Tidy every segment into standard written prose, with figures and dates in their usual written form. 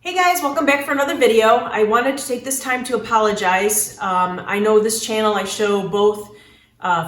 Hey guys, welcome back for another video. I wanted to take this time to apologize. I know this channel I show both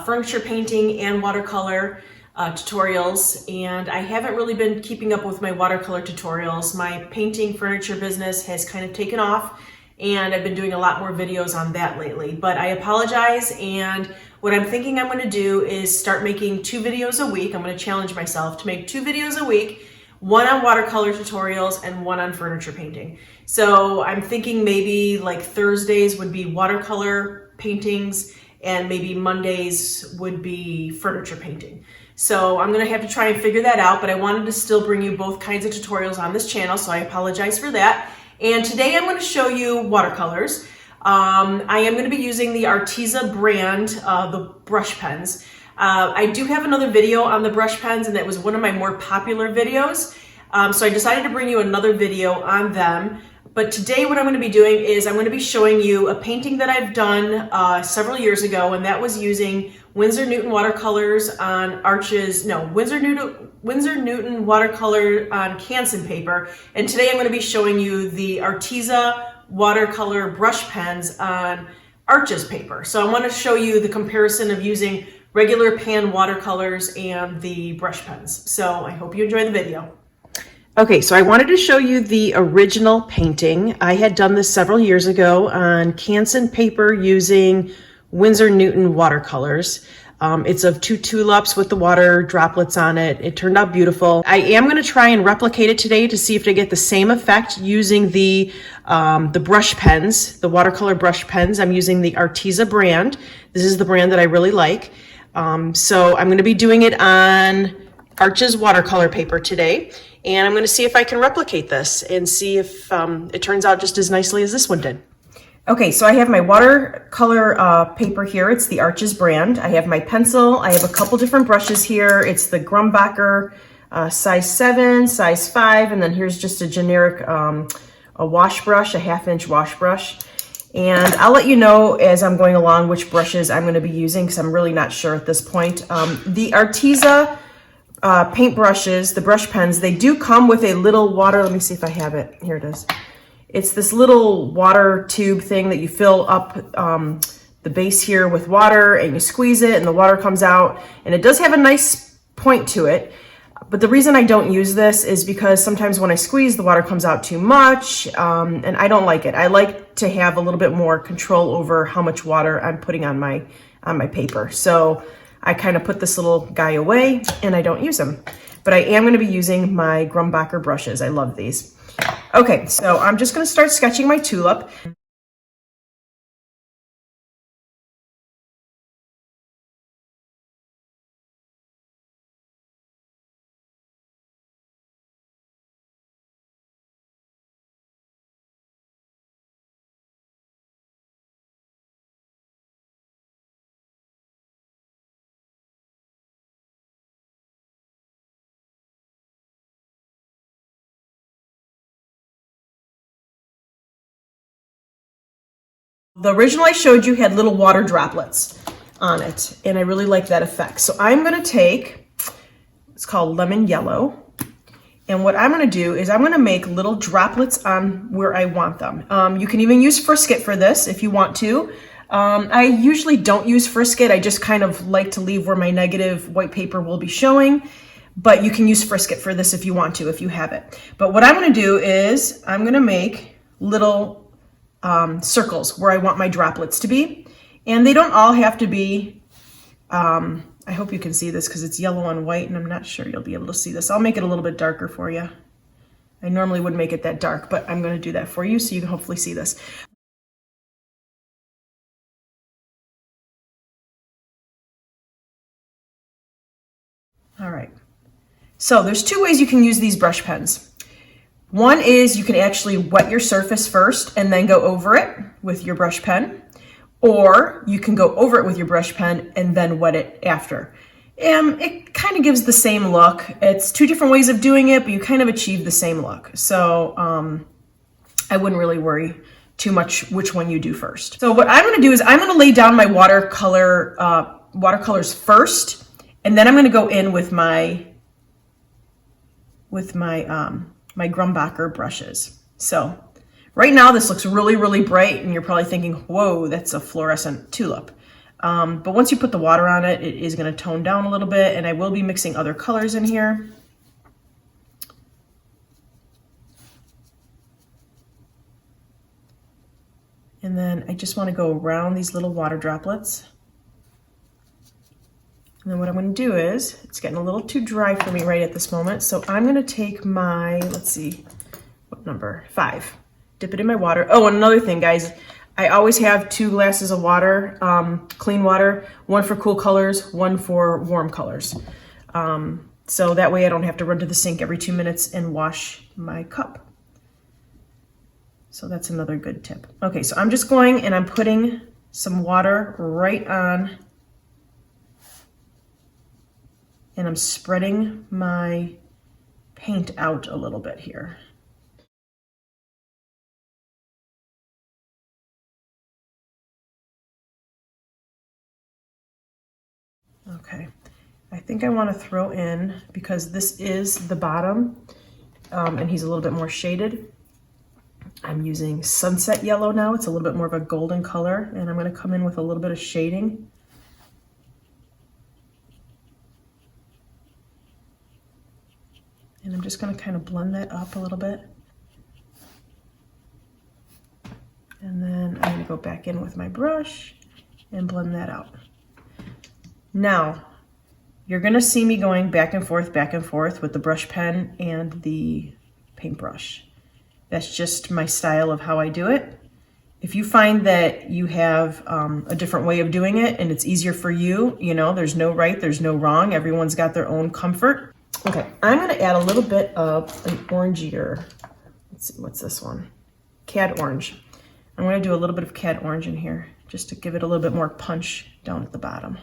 furniture painting and watercolor tutorials, and I haven't really been keeping up with my watercolor tutorials. My painting furniture business has kind of taken off, and I've been doing a lot more videos on that lately. But I apologize, and what I'm thinking I'm going to do is start making 2 videos a week. I'm going to challenge myself to make 2 videos a week. One on watercolor tutorials and one on furniture painting. So I'm thinking maybe like Thursdays would be watercolor paintings and maybe Mondays would be furniture painting. So I'm gonna have to try and figure that out, but I wanted to still bring you both kinds of tutorials on this channel, so I apologize for that. And today I'm gonna show you watercolors. I am gonna be using the Arteza brand, the brush pens. I do have another video on the brush pens, and that was one of my more popular videos. So I decided to bring you another video on them. But today what I'm going to be doing is I'm going to be showing you a painting that I've done several years ago, and that was using Winsor Newton watercolors on Winsor Newton watercolor on Canson paper. And today I'm going to be showing you the Arteza watercolor brush pens on Arteza paper. So I want to show you the comparison of using regular pan watercolors and the brush pens. So I hope you enjoy the video. Okay, so I wanted to show you the original painting. I had done this several years ago on Canson paper using Winsor Newton watercolors. It's of 2 tulips with the water droplets on it. It turned out beautiful. I am going to try and replicate it today to see if I get the same effect using the brush pens, the watercolor brush pens. I'm using the Arteza brand. This is the brand that I really like. So I'm going to be doing it on Arches watercolor paper today, and I'm going to see if I can replicate this and see if it turns out just as nicely as this one did. Okay, so I have my watercolor paper here. It's the Arches brand. I have my pencil. I have a couple different brushes here. It's the Grumbacher size 7, size 5, and then here's just a generic a wash brush, a 1/2 inch wash brush. And I'll let you know as I'm going along which brushes I'm going to be using, because I'm really not sure at this point. The Arteza paint brushes, the brush pens, they do come with a little water. Let me see if I have it. Here it is. It's this little water tube thing that you fill up the base here with water, and you squeeze it and the water comes out. And it does have a nice point to it. But the reason I don't use this is because sometimes when I squeeze, the water comes out too much, and I don't like it. I like to have a little bit more control over how much water I'm putting on my paper. So I kind of put this little guy away and I don't use them. But I am going to be using my Grumbacher brushes. I love these. Okay, so I'm just going to start sketching my tulip. The original I showed you had little water droplets on it, and I really like that effect. So I'm going to take, it's called lemon yellow, and what I'm going to do is I'm going to make little droplets on where I want them. You can even use Frisket for this if you want to. I usually don't use Frisket. I just kind of like to leave where my negative white paper will be showing, but you can use Frisket for this if you want to, if you have it. But what I'm going to do is I'm going to make little circles where I want my droplets to be. And they don't all have to be, I hope you can see this because it's yellow on white, and I'm not sure you'll be able to see this. I'll make it a little bit darker for you. I normally wouldn't make it that dark, but I'm going to do that for you so you can hopefully see this. All right. So there's 2 ways you can use these brush pens. One is you can actually wet your surface first and then go over it with your brush pen, or you can go over it with your brush pen and then wet it after. It kind of gives the same look. It's 2 different ways of doing it, but you kind of achieve the same look. So I wouldn't really worry too much which one you do first. So what I'm going to do is I'm going to lay down my watercolors first, and then I'm going to go in with my my Grumbacher brushes. So right now this looks really, really bright and you're probably thinking, whoa, that's a fluorescent tulip. But once you put the water on it, it is going to tone down a little bit, and I will be mixing other colors in here. And then I just want to go around these little water droplets. And then what I'm going to do is, it's getting a little too dry for me right at this moment, so I'm going to take my, let's see, what number? 5. Dip it in my water. Oh, and another thing, guys, I always have 2 glasses of water, clean water, one for cool colors, one for warm colors. So that way I don't have to run to the sink every 2 minutes and wash my cup. So that's another good tip. Okay, so I'm just going and I'm putting some water right on, and I'm spreading my paint out a little bit here. Okay, I think I want to throw in, because this is the bottom and he's a little bit more shaded, I'm using sunset yellow now. It's a little bit more of a golden color, and I'm going to come in with a little bit of shading. And I'm just going to kind of blend that up a little bit. And then I'm going to go back in with my brush and blend that out. Now, you're going to see me going back and forth with the brush pen and the paintbrush. That's just my style of how I do it. If you find that you have a different way of doing it and it's easier for you, you know, there's no right, there's no wrong. Everyone's got their own comfort. Okay, I'm going to add a little bit of an orangier, let's see, what's this one? Cad orange. I'm going to do a little bit of cad orange in here just to give it a little bit more punch down at the bottom.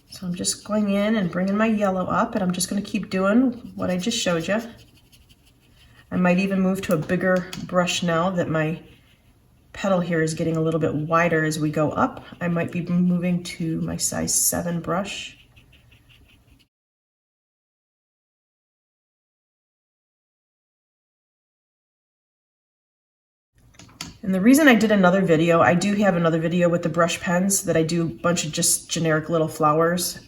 So I'm just going in and bringing my yellow up, and I'm just going to keep doing what I just showed you. I might even move to a bigger brush now that my petal here is getting a little bit wider as we go up. I might be moving to my size 7 brush. And the reason I did another video, I do have another video with the brush pens that I do a bunch of just generic little flowers.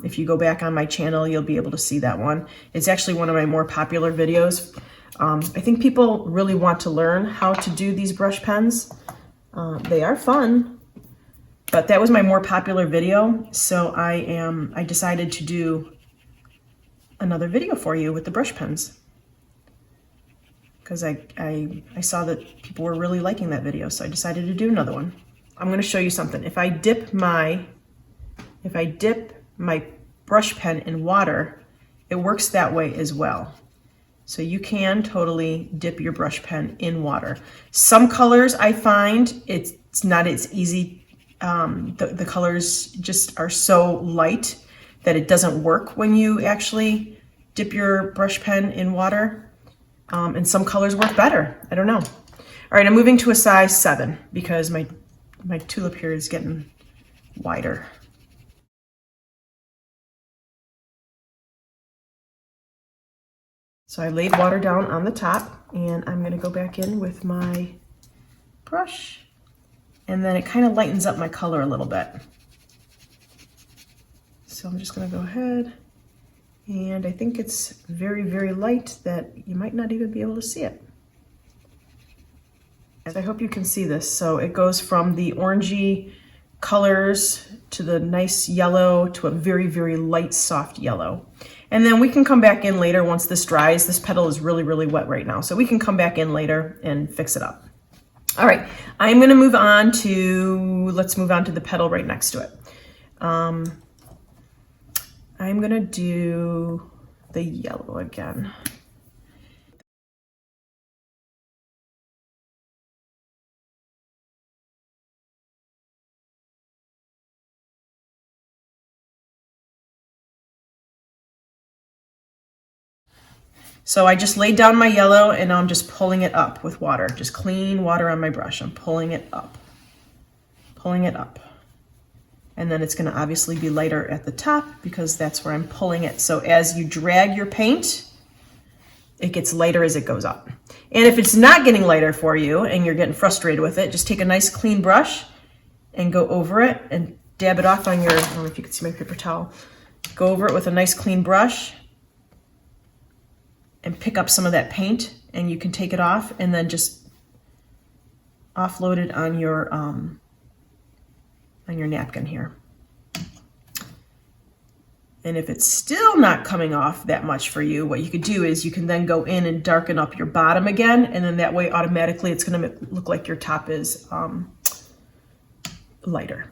If you go back on my channel, you'll be able to see that one. It's actually one of my more popular videos. I think people really want to learn how to do these brush pens. They are fun, but that was my more popular video. So I decided to do another video for you with the brush pens, because I saw that people were really liking that video, so I decided to do another one. I'm going to show you something. If I dip my brush pen in water, it works that way as well. So you can totally dip your brush pen in water. Some colors I find it's not as easy. The colors just are so light that it doesn't work when you actually dip your brush pen in water. And some colors work better. I don't know. All right, I'm moving to a size 7 because my tulip here is getting wider. So I laid water down on the top, and I'm going to go back in with my brush, and then it kind of lightens up my color a little bit. So I'm just going to go ahead, and I think it's very, very light that you might not even be able to see it. I hope you can see this. So it goes from the orangey colors to the nice yellow to a very, very light, soft yellow. And then we can come back in later once this dries. This petal is really, really wet right now, so we can come back in later and fix it up. All right, I'm going to move on to, let's move on to the petal right next to it. I'm going to do the yellow again. So I just laid down my yellow, and now I'm just pulling it up with water, just clean water on my brush. I'm pulling it up pulling it up. And then it's going to obviously be lighter at the top because that's where I'm pulling it. So as you drag your paint, it gets lighter as it goes up. And if it's not getting lighter for you and you're getting frustrated with it, just take a nice clean brush and go over it and dab it off on your, I don't know if you can see my paper towel. Go over it with a nice clean brush and pick up some of that paint, and you can take it off and then just offload it on your napkin here. And if it's still not coming off that much for you, what you could do is you can then go in and darken up your bottom again, and then that way automatically it's going to look like your top is lighter.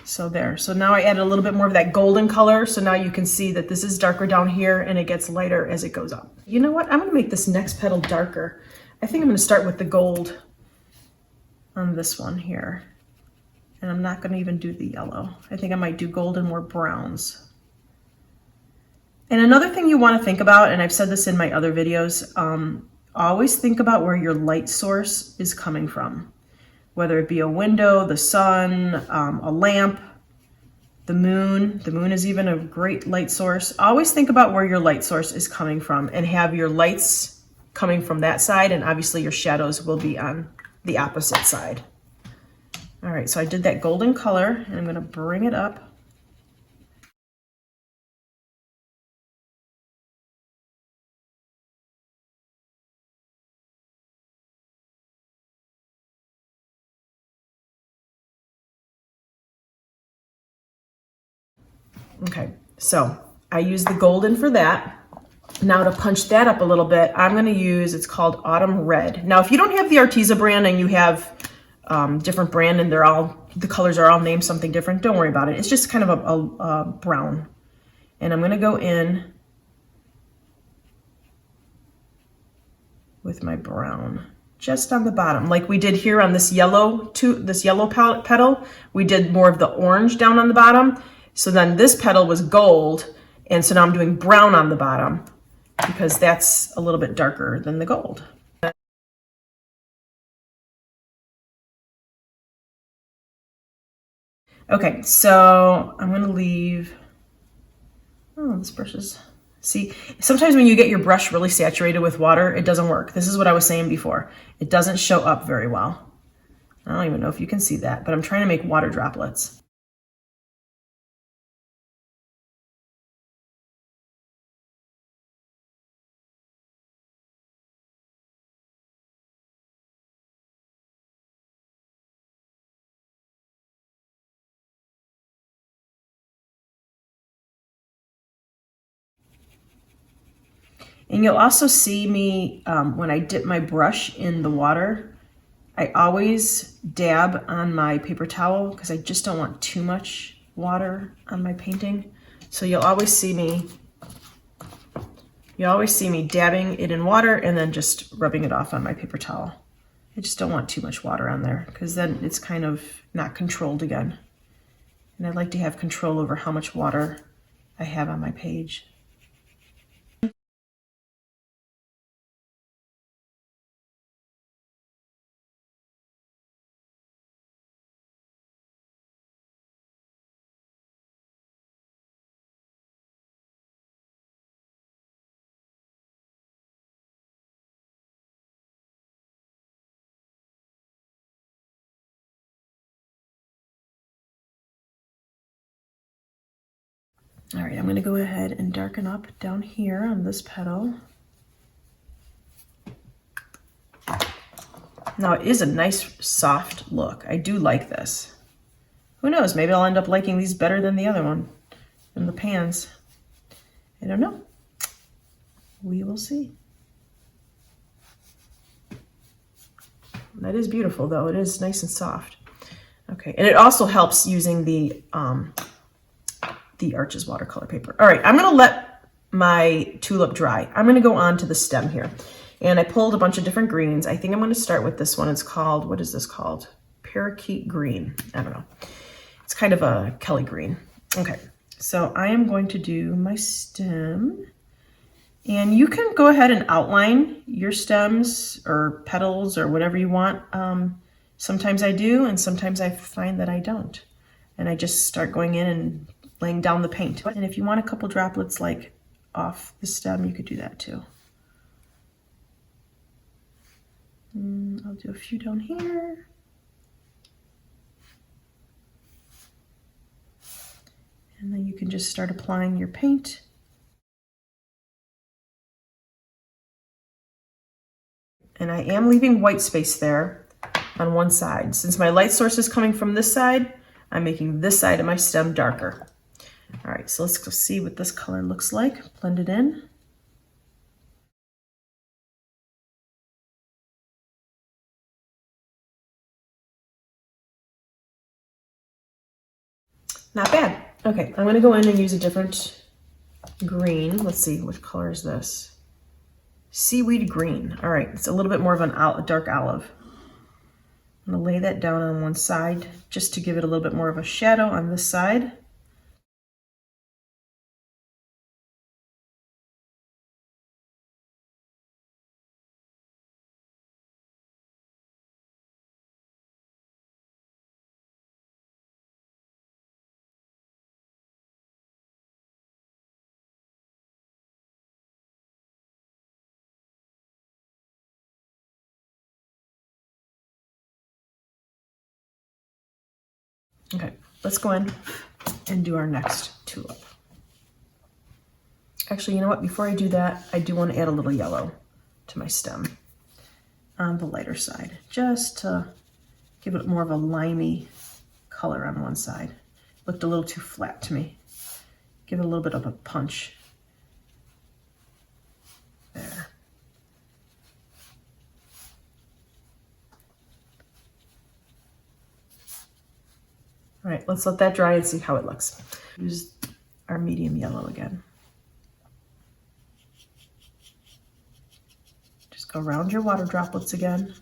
So there. So now I added a little bit more of that golden color. So now you can see that this is darker down here and it gets lighter as it goes up. You know what? I'm going to make this next petal darker. I think I'm going to start with the gold on this one here. And I'm not going to even do the yellow. I think I might do gold and more browns. And another thing you want to think about, and I've said this in my other videos, always think about where your light source is coming from. Whether it be a window, the sun, a lamp, the moon. The moon is even a great light source. Always think about where your light source is coming from and have your lights coming from that side, and obviously your shadows will be on the opposite side. All right, so I did that golden color, and I'm going to bring it up. Okay, so I use the golden for that. Now to punch that up a little bit, I'm going to use, it's called Autumn Red. Now, if you don't have the Arteza brand and you have different brand and the colors are all named something different, don't worry about it. It's just kind of a brown. And I'm going to go in with my brown just on the bottom, like we did here on this yellow petal. We did more of the orange down on the bottom. So then this petal was gold, and so now I'm doing brown on the bottom because that's a little bit darker than the gold. Okay, so I'm gonna leave, oh, this brush is, see, sometimes when you get your brush really saturated with water, it doesn't work. This is what I was saying before. It doesn't show up very well. I don't even know if you can see that, but I'm trying to make water droplets. And you'll also see me, when I dip my brush in the water, I always dab on my paper towel because I just don't want too much water on my painting. So you'll always see me dabbing it in water and then just rubbing it off on my paper towel. I just don't want too much water on there because then it's kind of not controlled again. And I'd like to have control over how much water I have on my page. All right, I'm going to go ahead and darken up down here on this petal. Now it is a nice soft look. I do like this. Who knows, maybe I'll end up liking these better than the other one, than the pans. I don't know. We will see. That is beautiful though. It is nice and soft. Okay, and it also helps using the Arches watercolor paper. All right, I'm gonna let my tulip dry. I'm gonna go on to the stem here. And I pulled a bunch of different greens. I think I'm gonna start with this one. It's called, what is this called? Parakeet green. I don't know. It's kind of a Kelly green. Okay, so I am going to do my stem. And you can go ahead and outline your stems or petals or whatever you want. Sometimes I do, and sometimes I find that I don't. And I just start going in and laying down the paint. And if you want a couple droplets like off the stem, you could do that too. I'll do a few down here. And then you can just start applying your paint. And I am leaving white space there on one side. Since my light source is coming from this side, I'm making this side of my stem darker. All right, so let's go see what this color looks like. Blend it in. Not bad. Okay, I'm gonna go in and use a different green. Let's see, what color is this? Seaweed green. All right, it's a little bit more of a dark olive. I'm gonna lay that down on one side just to give it a little bit more of a shadow on this side. Okay, let's go in and do our next tulip. Actually, you know what? Before I do that, I do want to add a little yellow to my stem on the lighter side, just to give it more of a limey color on one side. Looked a little too flat to me. Give it a little bit of a punch. There. All right, let's let that dry and see how it looks. Use our medium yellow again. Just go around your water droplets again.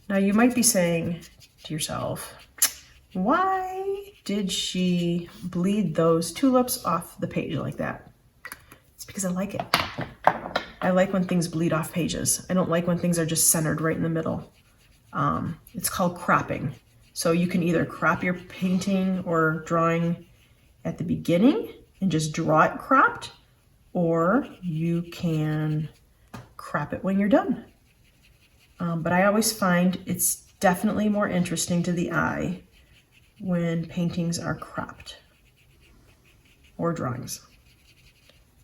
Now you might be saying to yourself, why did she bleed those tulips off the page like that? It's because I like it. I like when things bleed off pages. I don't like when things are just centered right in the middle. It's called cropping. So you can either crop your painting or drawing at the beginning and just draw it cropped, or you can crop it when you're done. But I always find it's definitely more interesting to the eye when paintings are cropped or drawings.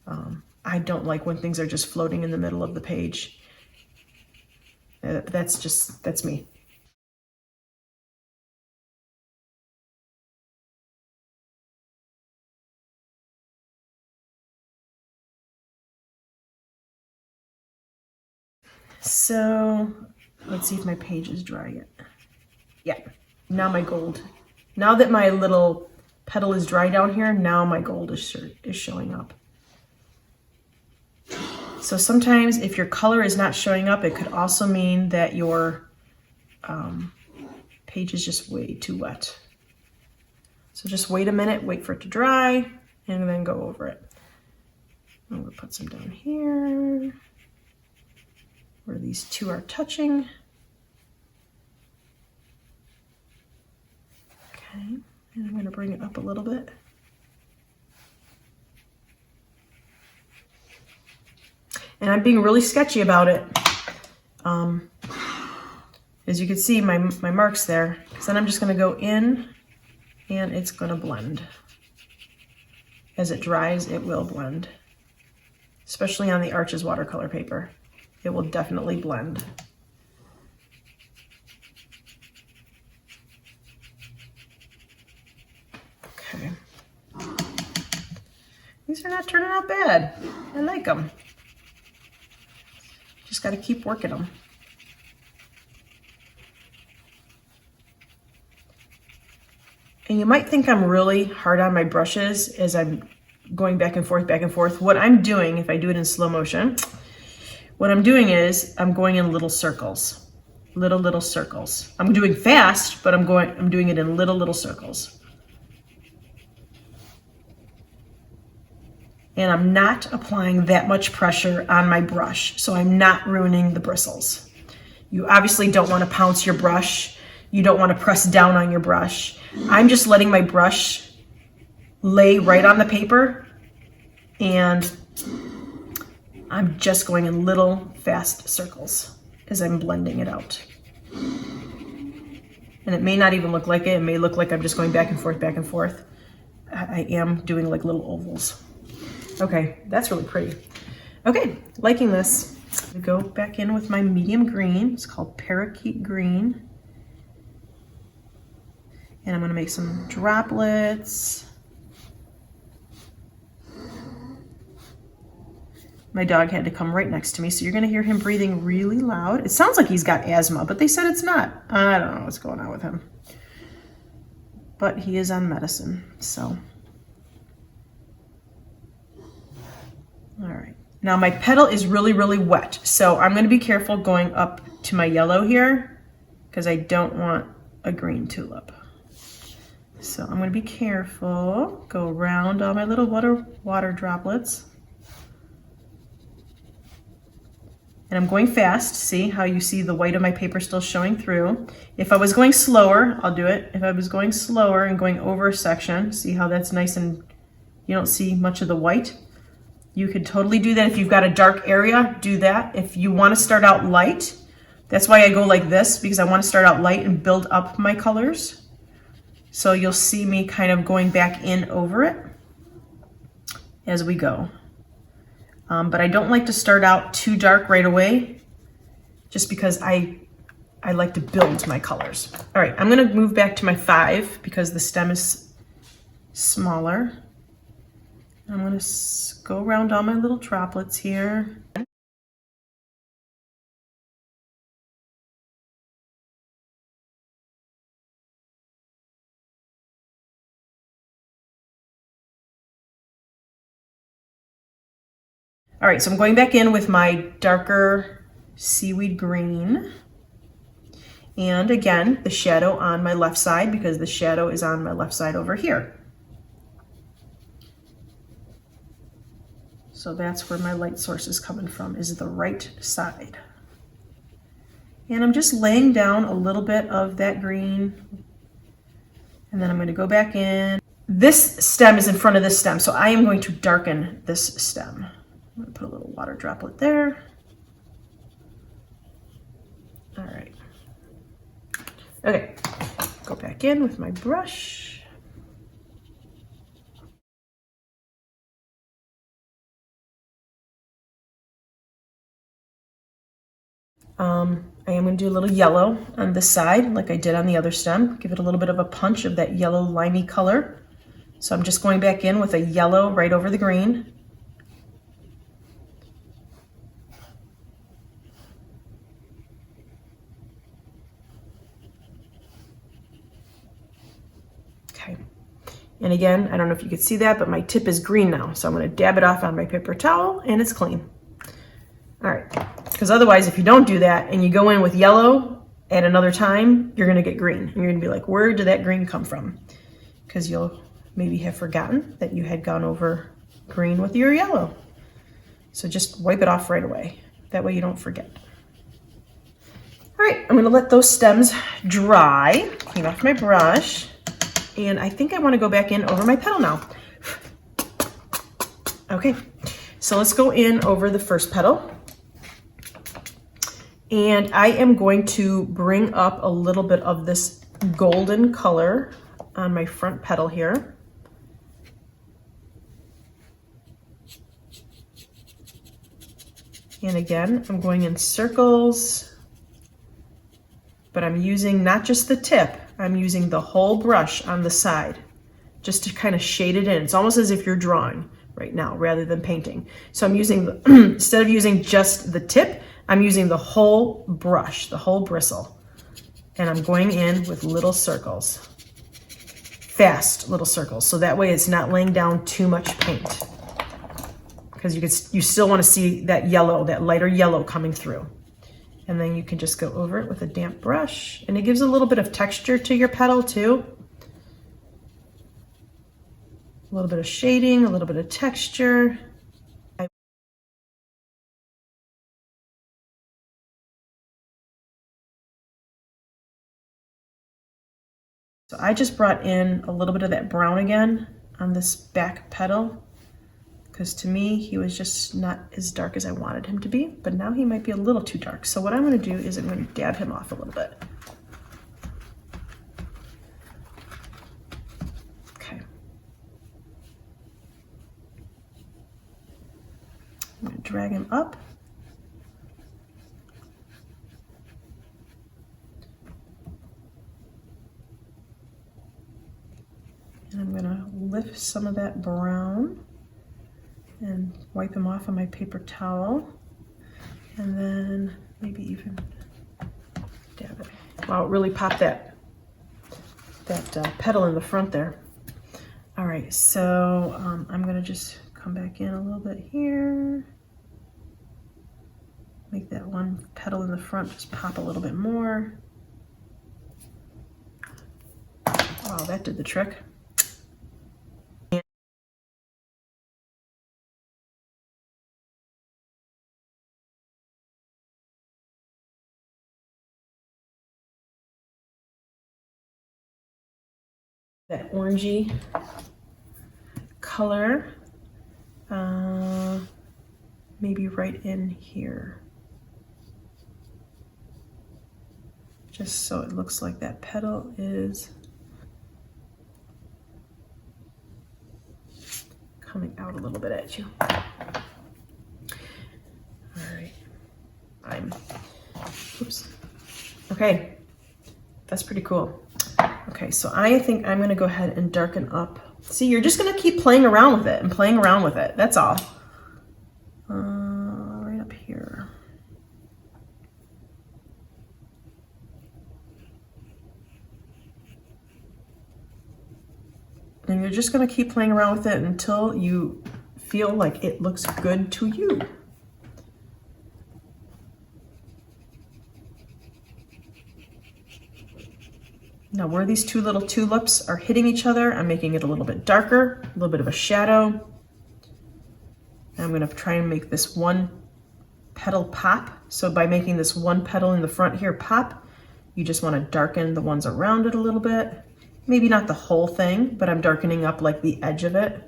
I don't like when things are just floating in the middle of the page. That's me. So let's see if my page is dry yet. Yeah, now my gold. Now that my little petal is dry down here, now my gold is showing up. So sometimes if your color is not showing up, it could also mean that your page is just way too wet. So just wait a minute, wait for it to dry, and then go over it. I'm gonna put some down here where these two are touching. Okay, and I'm gonna bring it up a little bit. And I'm being really sketchy about it. As you can see, my marks there. So then I'm just gonna go in and it's gonna blend. As it dries, it will blend. Especially on the Arches watercolor paper. It will definitely blend. These are not turning out bad. I like them. Just got to keep working them. And you might think I'm really hard on my brushes as I'm going back and forth, back and forth. What I'm doing, if I do it in slow motion, what I'm doing is I'm going in little circles. Little circles. I'm doing fast, but I'm doing it in little circles. And I'm not applying that much pressure on my brush, so I'm not ruining the bristles. You obviously don't want to pounce your brush. You don't want to press down on your brush. I'm just letting my brush lay right on the paper, and I'm just going in little fast circles as I'm blending it out. And it may not even look like it. It may look like I'm just going back and forth, back and forth. I am doing like little ovals. Okay, that's really pretty. Okay, liking this. I'm gonna go back in with my medium green. It's called Parakeet Green. And I'm gonna make some droplets. My dog had to come right next to me, so you're gonna hear him breathing really loud. It sounds like he's got asthma, but they said it's not. I don't know what's going on with him. But he is on medicine, so. All right, now my petal is really wet, so I'm gonna be careful going up to my yellow here because I don't want a green tulip. So I'm gonna be careful, go around all my little water droplets. And I'm going fast. See how you see the white of my paper still showing through. If I was going slower, I'll do it. If I was going slower and going over a section, see how that's nice and you don't see much of the white? You could totally do that. If you've got a dark area, do that. If you want to start out light, that's why I go like this, because I want to start out light and build up my colors. So you'll see me kind of going back in over it as we go. But I don't like to start out too dark right away, just because I like to build my colors. All right, I'm gonna move back to my 5 because the stem is smaller. I'm gonna go around all my little droplets here. All right, so I'm going back in with my darker seaweed green. And again, the shadow on my left side, because the shadow is on my left side over here. So that's where my light source is coming from, is the right side. And I'm just laying down a little bit of that green. And then I'm gonna go back in. This stem is in front of this stem, so I am going to darken this stem. I'm gonna put a little water droplet there. All right. Okay, go back in with my brush. I am gonna do a little yellow on this side, like I did on the other stem. Give it a little bit of a punch of that yellow limey color. So I'm just going back in with a yellow right over the green. Okay, and again, I don't know if you could see that, but my tip is green now. So I'm gonna dab it off on my paper towel and it's clean. All right, because otherwise if you don't do that and you go in with yellow at another time, you're gonna get green. And you're gonna be like, where did that green come from? Because you'll maybe have forgotten that you had gone over green with your yellow. So just wipe it off right away. That way you don't forget. All right, I'm gonna let those stems dry, clean off my brush. And I think I want to go back in over my petal now. Okay, so let's go in over the first petal. And I am going to bring up a little bit of this golden color on my front petal here. And again, I'm going in circles, but I'm using not just the tip, I'm using the whole brush on the side just to kind of shade it in. It's almost as if you're drawing. right now rather than painting. So I'm using, instead of using just the tip, I'm using the whole brush, the whole bristle. And I'm going in with little circles, fast little circles. So that way it's not laying down too much paint. Because you still want to see that yellow, that lighter yellow coming through. And then you can just go over it with a damp brush. And it gives a little bit of texture to your petal too. A little bit of shading, a little bit of texture. So I just brought in a little bit of that brown again on this back petal. Because to me, he was just not as dark as I wanted him to be, but now he might be a little too dark. So what I'm going to do is I'm going to dab him off a little bit. Okay. I'm going to drag him up. And I'm going to lift some of that brown and wipe them off on my paper towel, and then maybe even dab it. Wow, it really popped that petal in the front there. All right, so I'm gonna just come back in a little bit here, make that one petal in the front just pop a little bit more. Wow, that did the trick. That orangey color, maybe right in here. Just so it looks like that petal is coming out a little bit at you. All right, oops. Okay, that's pretty cool. Okay, so I think I'm gonna go ahead and darken up. See, you're just gonna keep playing around with it and playing around with it, that's all. Right up here. And you're just gonna keep playing around with it until you feel like it looks good to you. Now where these two little tulips are hitting each other, I'm making it a little bit darker, a little bit of a shadow. And I'm gonna try and make this one petal pop. So by making this one petal in the front here pop, you just wanna darken the ones around it a little bit. Maybe not the whole thing, but I'm darkening up like the edge of it.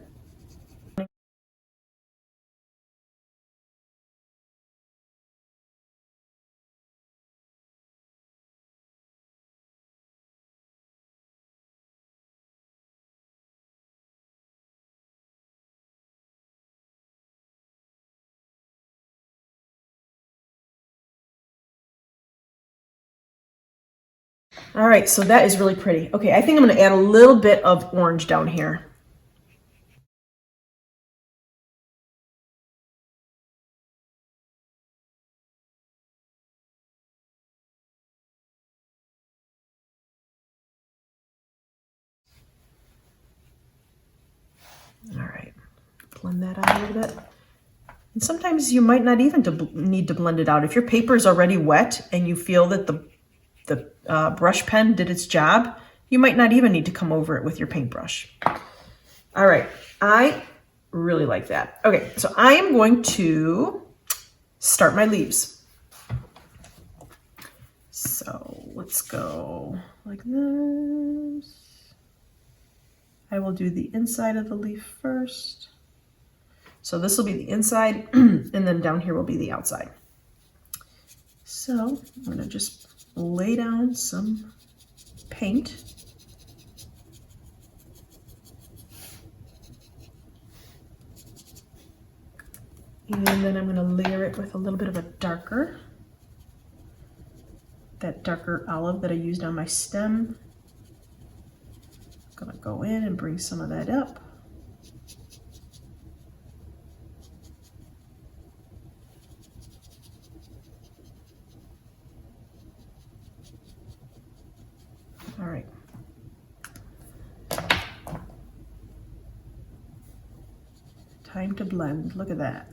All right, so that is really pretty. Okay, I think I'm gonna add a little bit of orange down here. All right, blend that out a little bit. And sometimes you might not even need to blend it out. If your paper is already wet and you feel that the brush pen did its job, you might not even need to come over it with your paintbrush. All right, I really like that. Okay, so I am going to start my leaves. So let's go like this. I will do the inside of the leaf first. So this will be the inside, and then down here will be the outside. So I'm gonna just lay down some paint. And then I'm gonna layer it with a little bit of a darker, that darker olive that I used on my stem. I'm gonna go in and bring some of that up. All right. Time to blend. Look at that.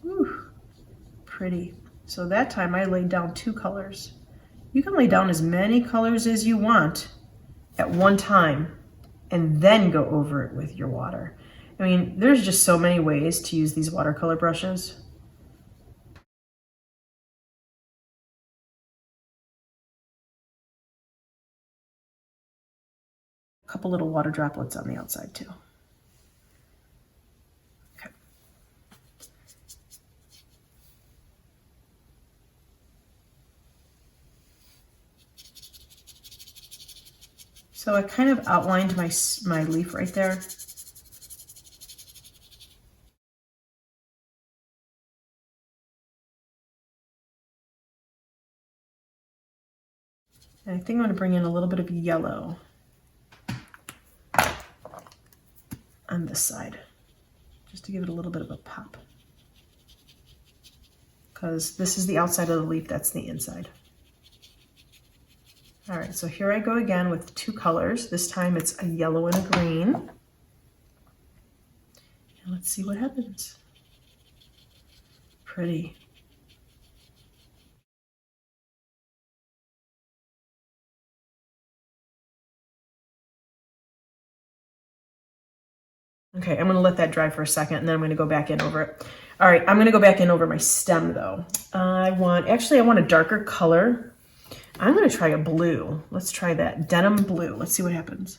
Whew. Pretty. So that time I laid down 2 colors. You can lay down as many colors as you want at one time and then go over it with your water. I mean, there's just so many ways to use these watercolor brushes. A couple little water droplets on the outside too. Okay. So I kind of outlined my leaf right there. And I think I'm going to bring in a little bit of yellow on this side, just to give it a little bit of a pop. Because this is the outside of the leaf, that's the inside. All right, so here I go again with 2 colors. This time it's a yellow and a green. And let's see what happens. Pretty. Okay, I'm gonna let that dry for a second and then I'm gonna go back in over it. All right, I'm gonna go back in over my stem though. I want a darker color. I'm gonna try a blue. Let's try that, denim blue. Let's see what happens.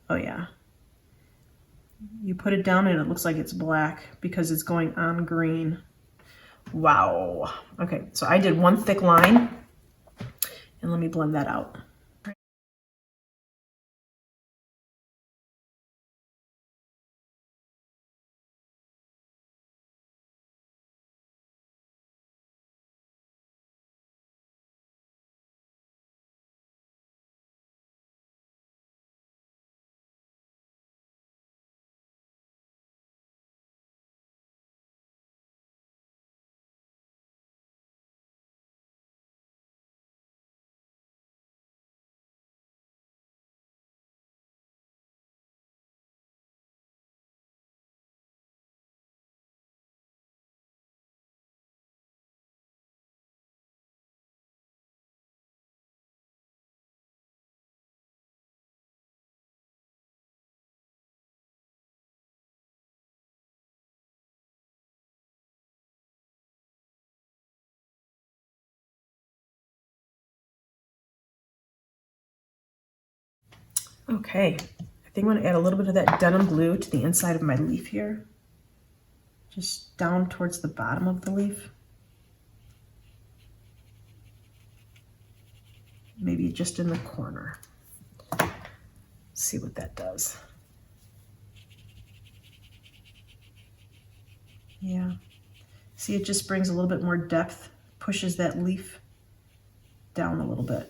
Oh yeah. You put it down and it looks like it's black because it's going on green. Wow. Okay, so I did 1 thick line and let me blend that out. Okay, I think I'm gonna add a little bit of that denim blue to the inside of my leaf here. Just down towards the bottom of the leaf. Maybe just in the corner. See what that does. Yeah. See, it just brings a little bit more depth, pushes that leaf down a little bit.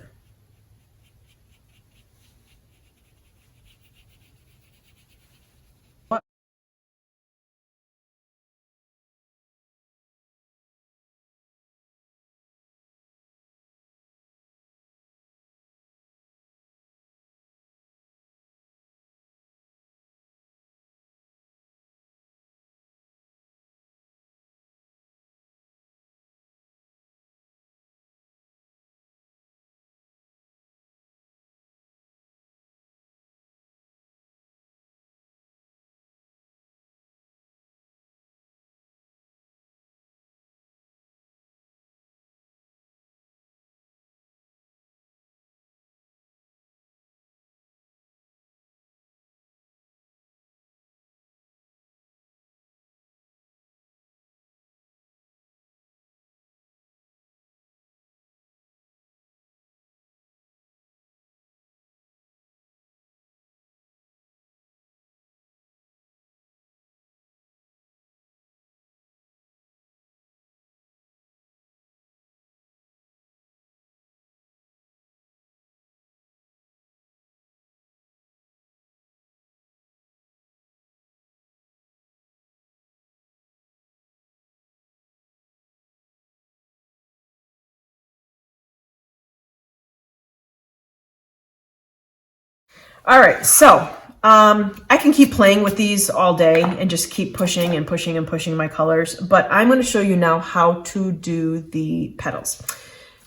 All right, so I can keep playing with these all day and just keep pushing and pushing and pushing my colors, but I'm going to show you now how to do the petals.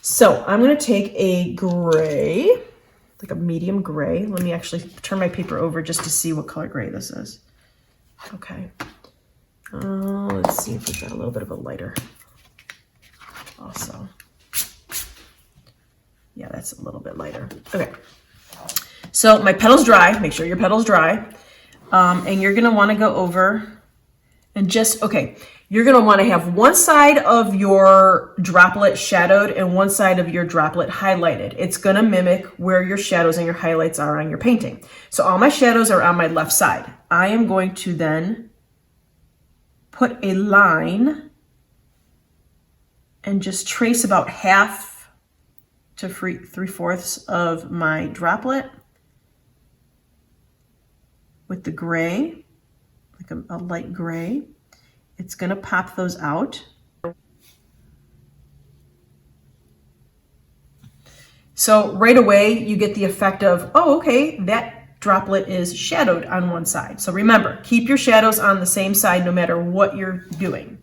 So I'm going to take a gray, like a medium gray. Let me actually turn my paper over just to see what color gray this is. Okay. Let's see if we've got a little bit of a lighter. Also. Yeah, that's a little bit lighter. Okay. So my petal's dry. Make sure your petal's dry. And you're going to want to go over and just, okay, you're going to want to have one side of your droplet shadowed and one side of your droplet highlighted. It's going to mimic where your shadows and your highlights are on your painting. So all my shadows are on my left side. I am going to then put a line and just trace about half to 3/4 of my droplet with the gray, like a light gray. It's going to pop those out. So right away you get the effect of, oh, okay, that droplet is shadowed on one side. So remember, keep your shadows on the same side no matter what you're doing.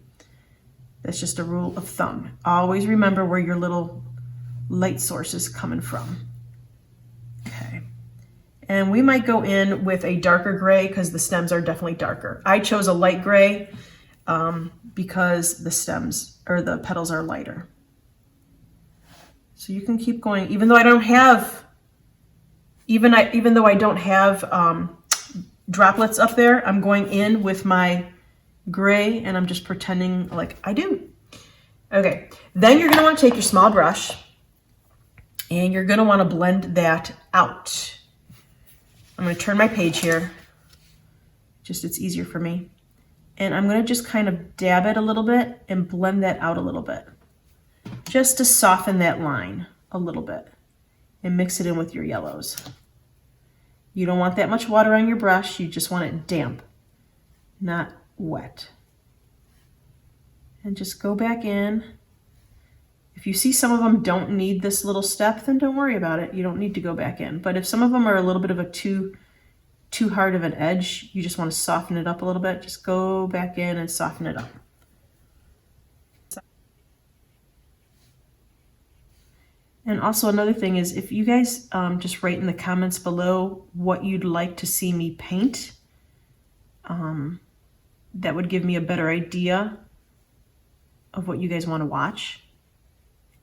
That's just a rule of thumb. Always remember where your little light source is coming from. Okay. And we might go in with a darker gray because the stems are definitely darker. I chose a light gray because the stems or the petals are lighter. So you can keep going, even though I don't have, even though I don't have droplets up there, I'm going in with my gray and I'm just pretending like I do. Okay, then you're gonna want to take your small brush and you're gonna want to blend that out. I'm gonna turn my page here, just it's easier for me. And I'm gonna just kind of dab it a little bit and blend that out a little bit, just to soften that line a little bit and mix it in with your yellows. You don't want that much water on your brush, you just want it damp, not wet. And just go back in. If you see some of them don't need this little step, then don't worry about it. You don't need to go back in. But if some of them are a little bit of a too hard of an edge, you just want to soften it up a little bit, just go back in and soften it up. And also another thing is, if you guys just write in the comments below what you'd like to see me paint, that would give me a better idea of what you guys want to watch.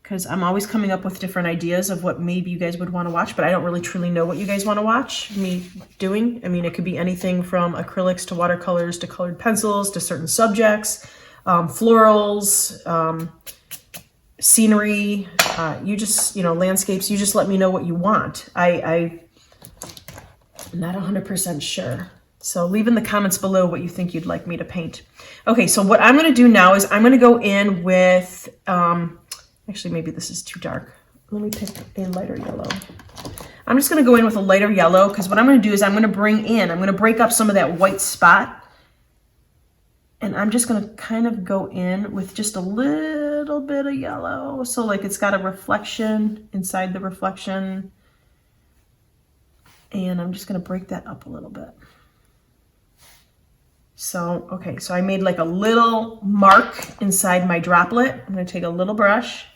Because I'm always coming up with different ideas of what maybe you guys would want to watch, but I don't really truly know what you guys want to watch me doing. I mean, it could be anything from acrylics to watercolors to colored pencils to certain subjects, florals, scenery, you just, landscapes, you just let me know what you want. I'm not 100% sure. So leave in the comments below what you think you'd like me to paint. Okay, so what I'm going to do now is I'm going to go in with, actually maybe this is too dark. Let me pick a lighter yellow. I'm just going to go in with a lighter yellow because what I'm going to do is I'm going to break up some of that white spot. And I'm just going to kind of go in with just a little bit of yellow. So like it's got a reflection inside the reflection. And I'm just going to break that up a little bit. So, okay, so I made like a little mark inside my droplet. I'm going to take a little brush,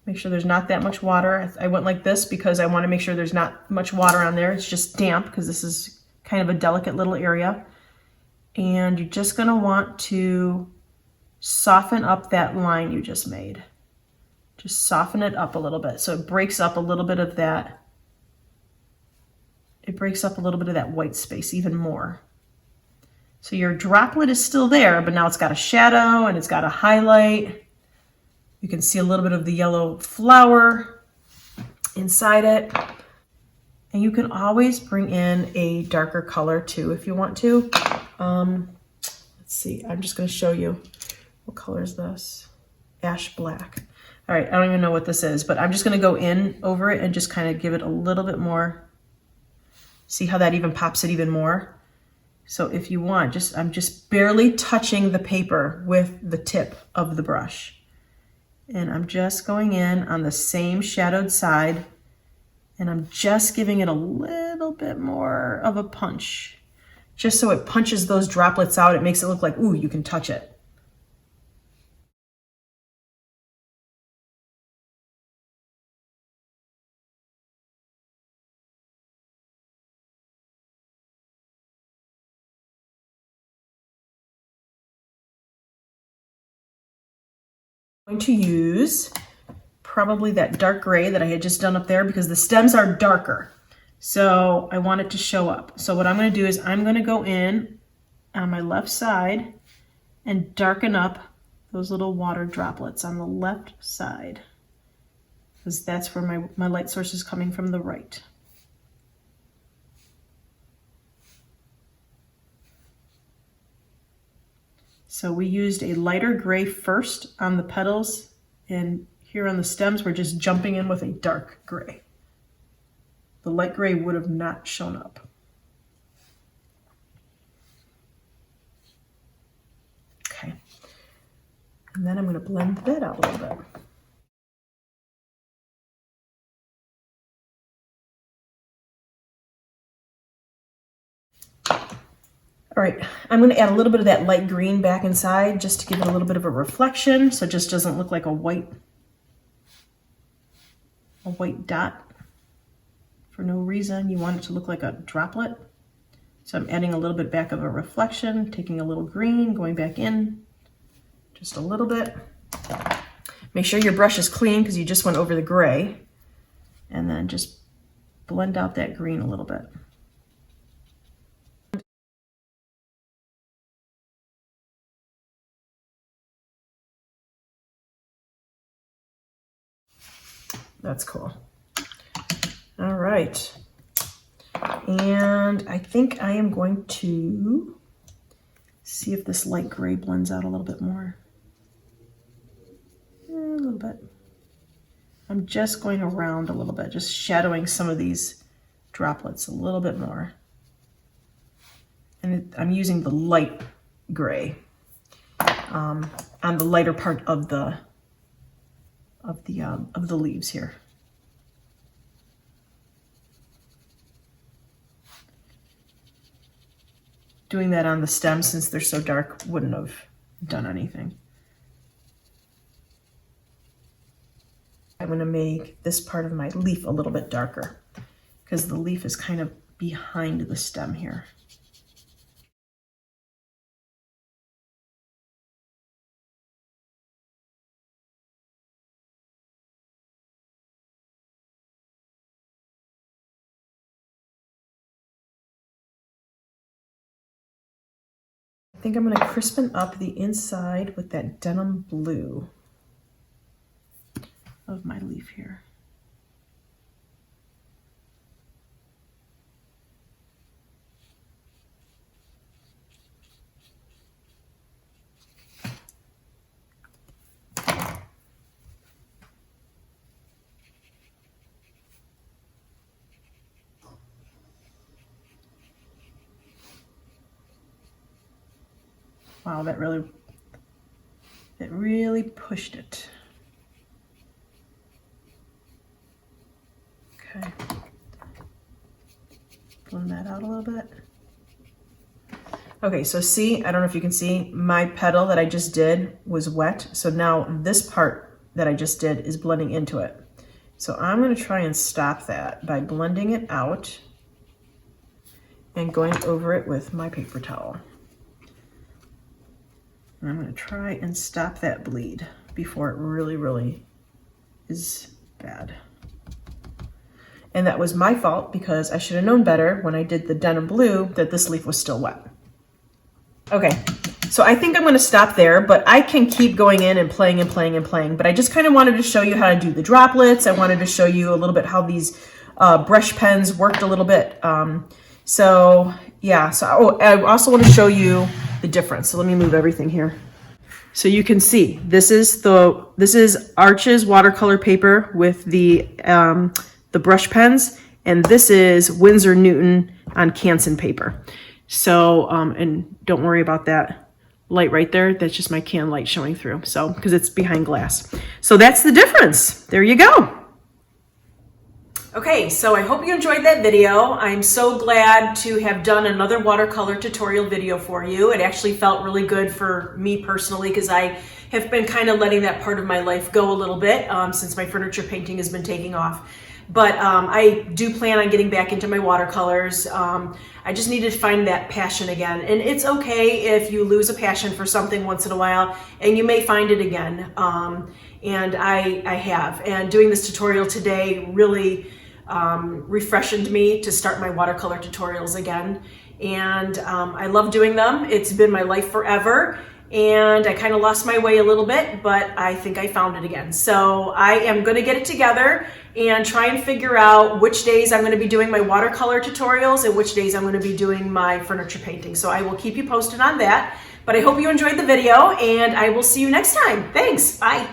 make sure there's not that much water. I went like this because I want to make sure there's not much water on there. It's just damp because this is kind of a delicate little area. And you're just going to want to soften up that line you just made. Just soften it up a little bit so it breaks up a little bit of that. It breaks up a little bit of that white space even more. So your droplet is still there, but now it's got a shadow and it's got a highlight. You can see a little bit of the yellow flower inside it. And you can always bring in a darker color too if you want to. Let's see, I'm just going to show you. What color is this? Ash black. All right, I don't even know what this is, but I'm just going to go in over it and just kind of give it a little bit more. See how that even pops it even more? So if you want, I'm just barely touching the paper with the tip of the brush. And I'm just going in on the same shadowed side And I'm just giving it a little bit more of a punch, just so it punches those droplets out. It makes it look like, ooh, you can touch it. I'm going to use probably that dark gray that I had just done up there because the stems are darker. So I want it to show up. So what I'm going to do is I'm going to go in on my left side and darken up those little water droplets on the left side, because that's where my light source is coming from, the right. So we used a lighter gray first on the petals, and here on the stems we're just jumping in with a dark gray. The light gray would have not shown up. Okay, and then I'm going to blend that out a little bit. All right, I'm going to add a little bit of that light green back inside just to give it a little bit of a reflection, so it just doesn't look like a white dot for no reason. You want it to look like a droplet. So I'm adding a little bit back of a reflection, taking a little green, going back in just a little bit. Make sure your brush is clean because you just went over the gray, and then just blend out that green a little bit. That's cool. All right. And I think I am going to see if this light gray blends out a little bit more. A little bit. I'm just going around a little bit, just shadowing some of these droplets a little bit more. And I'm using the light gray on the lighter part of the leaves here. Doing that on the stems, since they're so dark, wouldn't have done anything. I'm going to make this part of my leaf a little bit darker because the leaf is kind of behind the stem here. I think I'm going to crispen up the inside with that denim blue of my leaf here. Wow, it really pushed it. Okay. Blend that out a little bit. Okay, so see, I don't know if you can see, my petal that I just did was wet. So now this part that I just did is blending into it. So I'm going to try and stop that by blending it out and going over it with my paper towel. And I'm going to try and stop that bleed before it really is bad. And that was my fault because I should have known better when I did the denim blue that this leaf was still wet. Okay, so I think I'm going to stop there, but I can keep going in and playing and playing and playing. But I just kind of wanted to show you how to do the droplets. I wanted to show you a little bit how these brush pens worked a little bit. So I also want to show you the difference. So let me move everything here. So you can see this is Arches watercolor paper with the brush pens, and this is Winsor Newton on Canson paper. So and don't worry about that light right there. That's just my can light showing through. So because it's behind glass. So that's the difference. There you go. Okay, so I hope you enjoyed that video. I'm so glad to have done another watercolor tutorial video for you. It actually felt really good for me personally because I have been kind of letting that part of my life go a little bit since my furniture painting has been taking off. But I do plan on getting back into my watercolors. I just needed to find that passion again. And it's okay if you lose a passion for something once in a while, and you may find it again. And I have. And doing this tutorial today really refreshed me to start my watercolor tutorials again. And I love doing them. It's been my life forever. And I kind of lost my way a little bit, but I think I found it again. So I am going to get it together and try and figure out which days I'm going to be doing my watercolor tutorials and which days I'm going to be doing my furniture painting. So I will keep you posted on that. But I hope you enjoyed the video, and I will see you next time. Thanks. Bye.